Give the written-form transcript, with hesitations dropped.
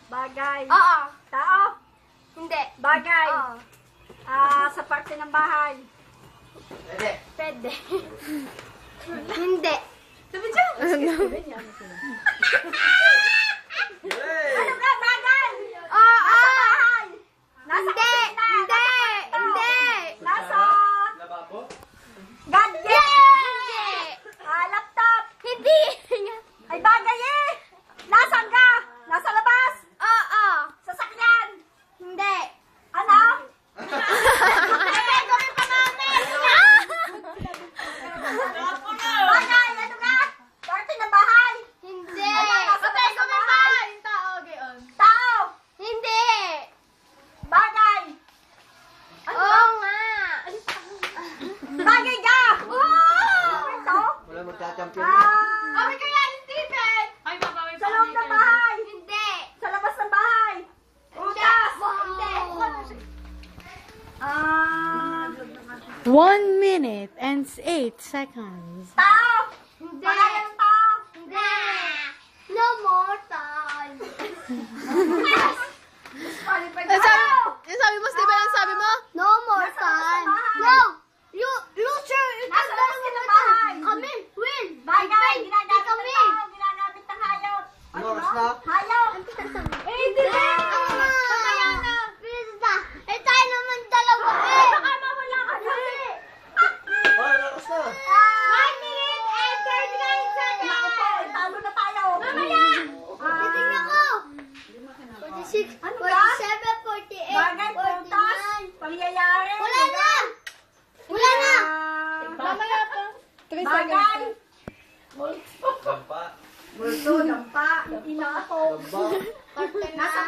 Bagay. Oo. Tao. Hindi. Bagay. Oo. Sa parte ng bahay. Pwede. Hindi. Sabi dyan. Ano ka? Bagay. Oo. Nasa bahay. Nasa Hindi. kusina. Hindi. Nasa kwarto. Hindi. Nasa Lababo? gadget. Hindi. Laptop. Hindi. Ay bagay eh. Nasaan ka? Nasa labas. Oo. Sasakyan. Hindi. Ano? Pwede rin pa namin. Bagay. Ano ka? Parte ng bahay. Hindi. Ano, nasa Pwede sa rin pa. bahay? Yung tao, gayon. Tao. Hindi. Bagay. Oo nga. Bagay ka. Ito? Wala magkakampiyon yan. Kami kaya ni Stephen. Ay, Sa loob ng bahay. Hindi. Sa labas ng bahay. Utas. Hindi. 1 minute and 8 seconds. Tao. Hindi. Pangalan ng tao. Hindi. No more time. Sabi mo, Steven, ang sabi mo? No more Nasa labas time. ng bahay. No. You, loser. Nasa labas ng bahay. Kami, win. Bagay. Hindi Ginagamit ng kami. tao. Ginagamit ng hayop. Ano oras na? Hayop. Hindi na. Mamaya na. Pista. Eh, tayo naman dalawa eh. Baka mawala ka kasi. Oh, ano oras na? 1 minute and 39 seconds. Naku po, talo na tayo. Mamaya. Titignan ko. 46, Ano ba? 47, 48, Bagay, putas. 49. Pangyayari. Wala na. Wala na. Mamaya pa. Bagay. Lampa. Multo, dampa, inapo. Lamba. Nasa